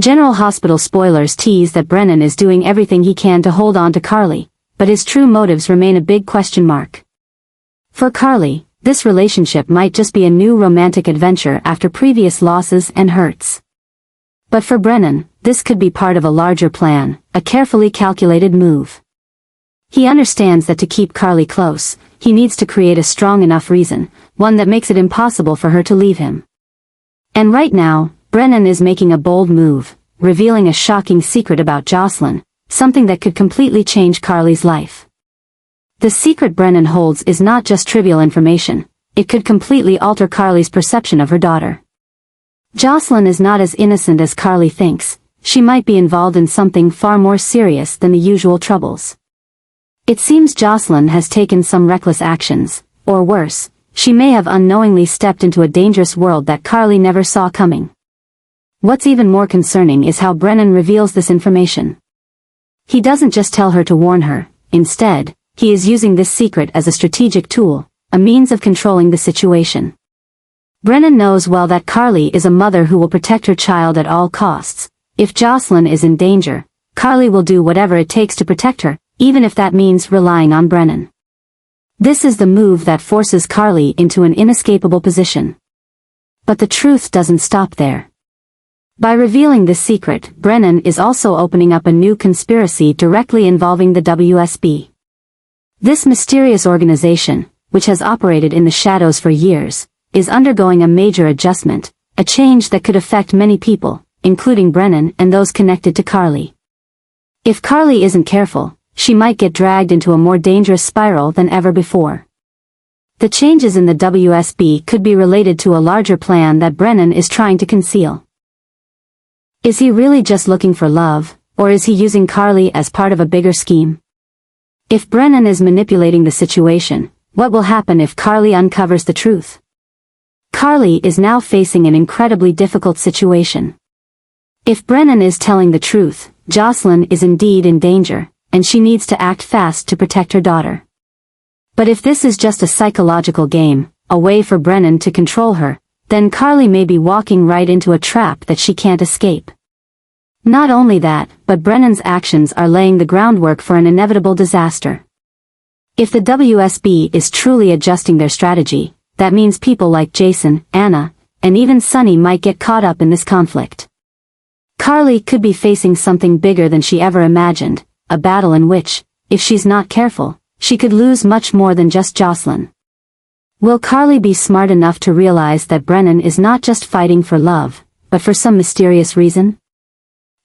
General Hospital spoilers tease that Brennan is doing everything he can to hold on to Carly, but his true motives remain a big question mark. For Carly, this relationship might just be a new romantic adventure after previous losses and hurts. But for Brennan, this could be part of a larger plan, a carefully calculated move. He understands that to keep Carly close, he needs to create a strong enough reason, one that makes it impossible for her to leave him. And right now, Brennan is making a bold move, revealing a shocking secret about Jocelyn, something that could completely change Carly's life. The secret Brennan holds is not just trivial information, it could completely alter Carly's perception of her daughter. Jocelyn is not as innocent as Carly thinks, she might be involved in something far more serious than the usual troubles. It seems Jocelyn has taken some reckless actions, or worse, she may have unknowingly stepped into a dangerous world that Carly never saw coming. What's even more concerning is how Brennan reveals this information. He doesn't just tell her to warn her, instead, he is using this secret as a strategic tool, a means of controlling the situation. Brennan knows well that Carly is a mother who will protect her child at all costs. If Jocelyn is in danger, Carly will do whatever it takes to protect her, even if that means relying on Brennan. This is the move that forces Carly into an inescapable position. But the truth doesn't stop there. By revealing this secret, Brennan is also opening up a new conspiracy directly involving the WSB. This mysterious organization, which has operated in the shadows for years, is undergoing a major adjustment, a change that could affect many people, including Brennan and those connected to Carly. If Carly isn't careful, she might get dragged into a more dangerous spiral than ever before. The changes in the WSB could be related to a larger plan that Brennan is trying to conceal. Is he really just looking for love, or is he using Carly as part of a bigger scheme? If Brennan is manipulating the situation, what will happen if Carly uncovers the truth? Carly is now facing an incredibly difficult situation. If Brennan is telling the truth, Jocelyn is indeed in danger, and she needs to act fast to protect her daughter. But if this is just a psychological game, a way for Brennan to control her, then Carly may be walking right into a trap that she can't escape. Not only that, but Brennan's actions are laying the groundwork for an inevitable disaster. If the WSB is truly adjusting their strategy, that means people like Jason, Anna, and even Sonny might get caught up in this conflict. Carly could be facing something bigger than she ever imagined, a battle in which, if she's not careful, she could lose much more than just Jocelyn. Will Carly be smart enough to realize that Brennan is not just fighting for love, but for some mysterious reason?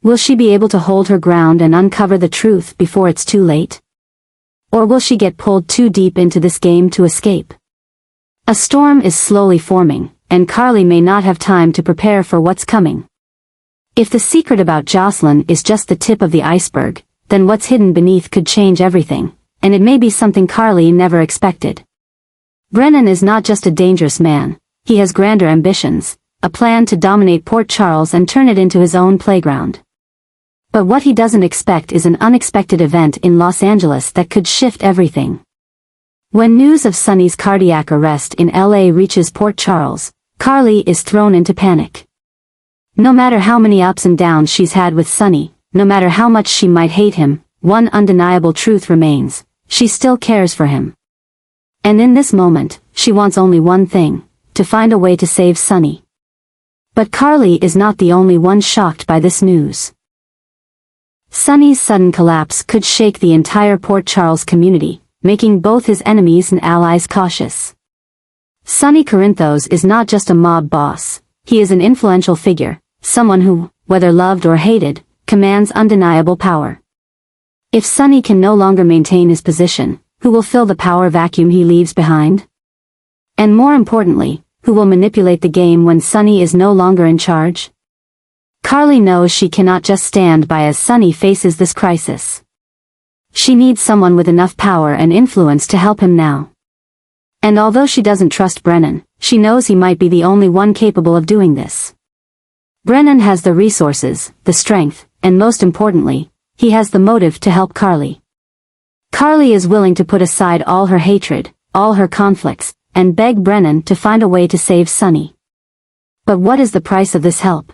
Will she be able to hold her ground and uncover the truth before it's too late? Or will she get pulled too deep into this game to escape? A storm is slowly forming, and Carly may not have time to prepare for what's coming. If the secret about Jocelyn is just the tip of the iceberg, then what's hidden beneath could change everything, and it may be something Carly never expected. Brennan is not just a dangerous man, he has grander ambitions, a plan to dominate Port Charles and turn it into his own playground. But what he doesn't expect is an unexpected event in Los Angeles that could shift everything. When news of Sonny's cardiac arrest in LA reaches Port Charles, Carly is thrown into panic. No matter how many ups and downs she's had with Sonny, no matter how much she might hate him, one undeniable truth remains: she still cares for him. And in this moment, she wants only one thing: to find a way to save Sonny. But Carly is not the only one shocked by this news. Sonny's sudden collapse could shake the entire Port Charles community, making both his enemies and allies cautious. Sonny Corinthos is not just a mob boss, he is an influential figure, someone who, whether loved or hated, commands undeniable power. If Sonny can no longer maintain his position, who will fill the power vacuum he leaves behind? And more importantly, who will manipulate the game when Sonny is no longer in charge? Carly knows she cannot just stand by as Sonny faces this crisis. She needs someone with enough power and influence to help him now. And although she doesn't trust Brennan, she knows he might be the only one capable of doing this. Brennan has the resources, the strength, and most importantly, he has the motive to help Carly. Carly is willing to put aside all her hatred, all her conflicts, and beg Brennan to find a way to save Sonny. But what is the price of this help?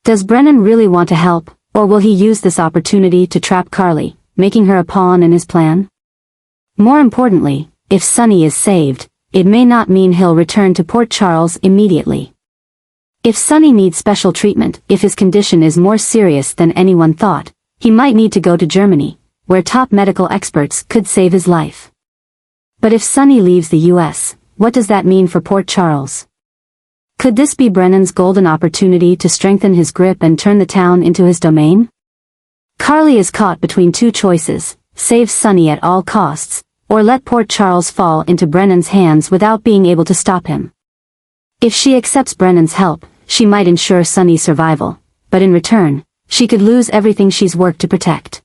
Does Brennan really want to help, or will he use this opportunity to trap Carly, making her a pawn in his plan? More importantly, if Sonny is saved, it may not mean he'll return to Port Charles immediately. If Sonny needs special treatment, if his condition is more serious than anyone thought, he might need to go to Germany, where top medical experts could save his life. But if Sonny leaves the US, what does that mean for Port Charles? Could this be Brennan's golden opportunity to strengthen his grip and turn the town into his domain? Carly is caught between two choices: save Sonny at all costs, or let Port Charles fall into Brennan's hands without being able to stop him. If she accepts Brennan's help, she might ensure Sonny's survival, but in return, she could lose everything she's worked to protect.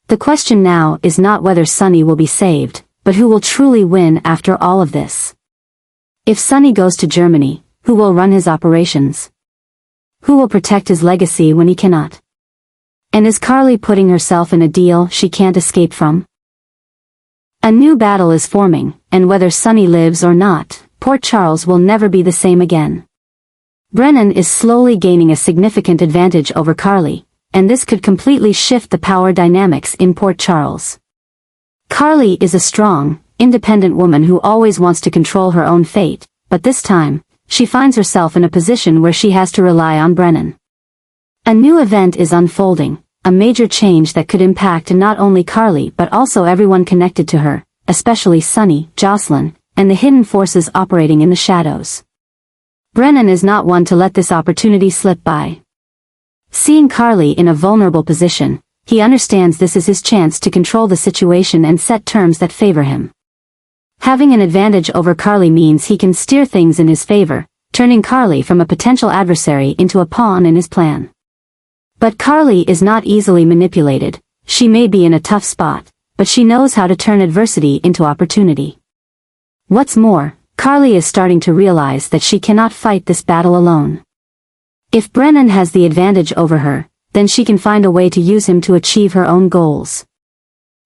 The question now is not whether Sonny will be saved, but who will truly win after all of this. If Sonny goes to Germany, who will run his operations? Who will protect his legacy when he cannot? And is Carly putting herself in a deal she can't escape from? A new battle is forming, and whether Sonny lives or not, Port Charles will never be the same again. Brennan is slowly gaining a significant advantage over Carly, and this could completely shift the power dynamics in Port Charles. Carly is a strong, independent woman who always wants to control her own fate, but this time, she finds herself in a position where she has to rely on Brennan. A new event is unfolding, a major change that could impact not only Carly but also everyone connected to her, especially Sonny, Jocelyn, and the hidden forces operating in the shadows. Brennan is not one to let this opportunity slip by. Seeing Carly in a vulnerable position, he understands this is his chance to control the situation and set terms that favor him. Having an advantage over Carly means he can steer things in his favor, turning Carly from a potential adversary into a pawn in his plan. But Carly is not easily manipulated. She may be in a tough spot, but she knows how to turn adversity into opportunity. What's more, Carly is starting to realize that she cannot fight this battle alone. If Brennan has the advantage over her, then she can find a way to use him to achieve her own goals.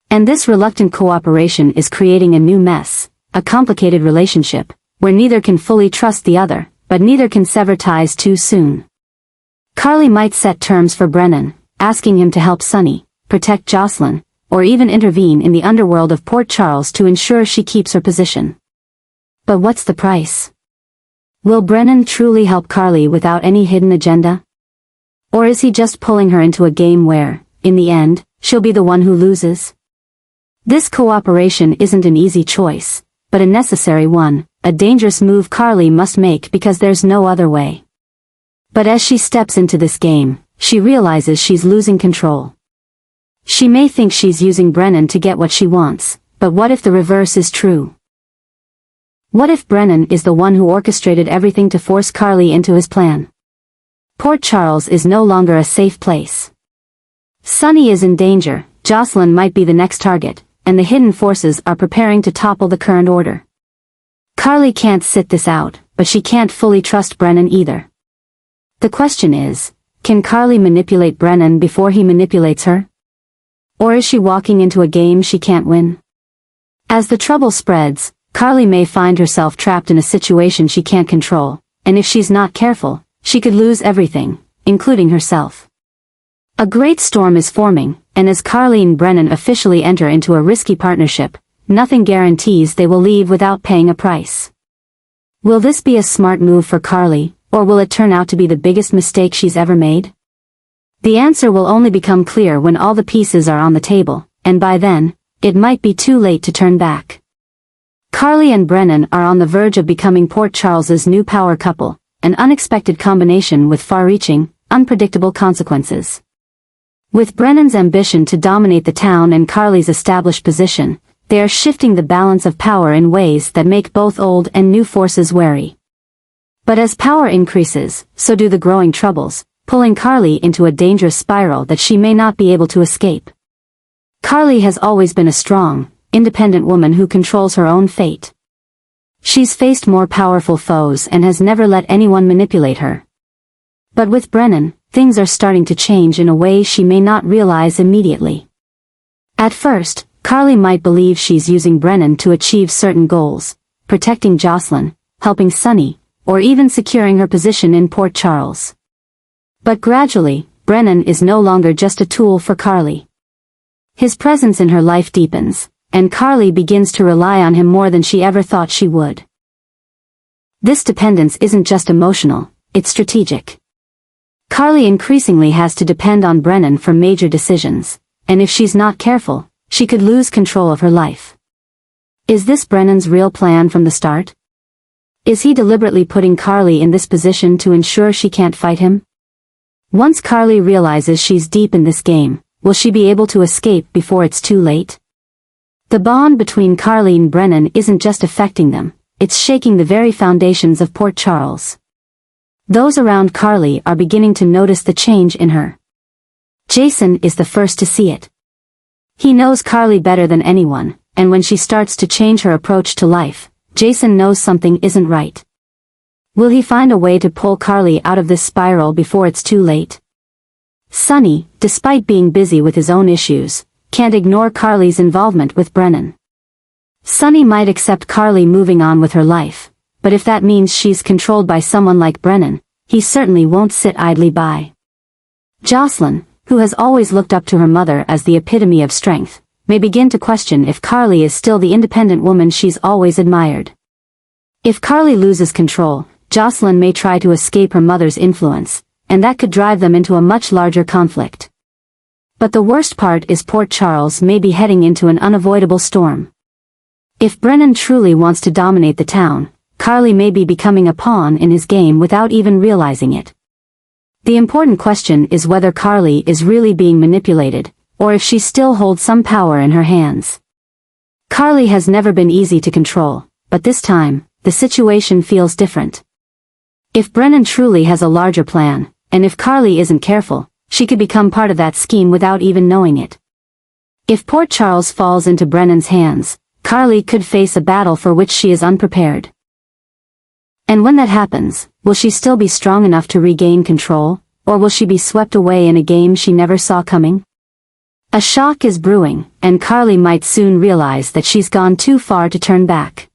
And this reluctant cooperation is creating a new mess, a complicated relationship, where neither can fully trust the other, but neither can sever ties too soon. Carly might set terms for Brennan, asking him to help Sonny, protect Jocelyn, or even intervene in the underworld of Port Charles to ensure she keeps her position. But what's the price? Will Brennan truly help Carly without any hidden agenda? Or is he just pulling her into a game where, in the end, she'll be the one who loses? This cooperation isn't an easy choice, but a necessary one, a dangerous move Carly must make because there's no other way. But as she steps into this game, she realizes she's losing control. She may think she's using Brennan to get what she wants, but what if the reverse is true? What if Brennan is the one who orchestrated everything to force Carly into his plan? Port Charles is no longer a safe place. Sonny is in danger, Jocelyn might be the next target, and the hidden forces are preparing to topple the current order. Carly can't sit this out, but she can't fully trust Brennan either. The question is, can Carly manipulate Brennan before he manipulates her? Or is she walking into a game she can't win? As the trouble spreads, Carly may find herself trapped in a situation she can't control, and if she's not careful, she could lose everything, including herself. A great storm is forming, and as Carly and Brennan officially enter into a risky partnership, nothing guarantees they will leave without paying a price. Will this be a smart move for Carly, or will it turn out to be the biggest mistake she's ever made? The answer will only become clear when all the pieces are on the table, and by then, it might be too late to turn back. Carly and Brennan are on the verge of becoming Port Charles's new power couple, an unexpected combination with far-reaching, unpredictable consequences. With Brennan's ambition to dominate the town and Carly's established position, they are shifting the balance of power in ways that make both old and new forces wary. But as power increases, so do the growing troubles, pulling Carly into a dangerous spiral that she may not be able to escape. Carly has always been a strong, independent woman who controls her own fate. She's faced more powerful foes and has never let anyone manipulate her. But with Brennan, things are starting to change in a way she may not realize immediately. At first, Carly might believe she's using Brennan to achieve certain goals, protecting Jocelyn, helping Sonny, or even securing her position in Port Charles. But gradually, Brennan is no longer just a tool for Carly. His presence in her life deepens, and Carly begins to rely on him more than she ever thought she would. This dependence isn't just emotional, it's strategic. Carly increasingly has to depend on Brennan for major decisions, and if she's not careful, she could lose control of her life. Is this Brennan's real plan from the start? Is he deliberately putting Carly in this position to ensure she can't fight him? Once Carly realizes she's deep in this game, will she be able to escape before it's too late? The bond between Carly and Brennan isn't just affecting them, it's shaking the very foundations of Port Charles. Those around Carly are beginning to notice the change in her. Jason is the first to see it. He knows Carly better than anyone, and when she starts to change her approach to life, Jason knows something isn't right. Will he find a way to pull Carly out of this spiral before it's too late? Sonny, despite being busy with his own issues, can't ignore Carly's involvement with Brennan. Sonny might accept Carly moving on with her life, but if that means she's controlled by someone like Brennan, he certainly won't sit idly by. Jocelyn, who has always looked up to her mother as the epitome of strength, may begin to question if Carly is still the independent woman she's always admired. If Carly loses control, Jocelyn may try to escape her mother's influence, and that could drive them into a much larger conflict. But the worst part is Port Charles may be heading into an unavoidable storm. If Brennan truly wants to dominate the town, Carly may be becoming a pawn in his game without even realizing it. The important question is whether Carly is really being manipulated, or if she still holds some power in her hands. Carly has never been easy to control, but this time, the situation feels different. If Brennan truly has a larger plan, and if Carly isn't careful, she could become part of that scheme without even knowing it. If Port Charles falls into Brennan's hands, Carly could face a battle for which she is unprepared. And when that happens, will she still be strong enough to regain control, or will she be swept away in a game she never saw coming? A shock is brewing, and Carly might soon realize that she's gone too far to turn back.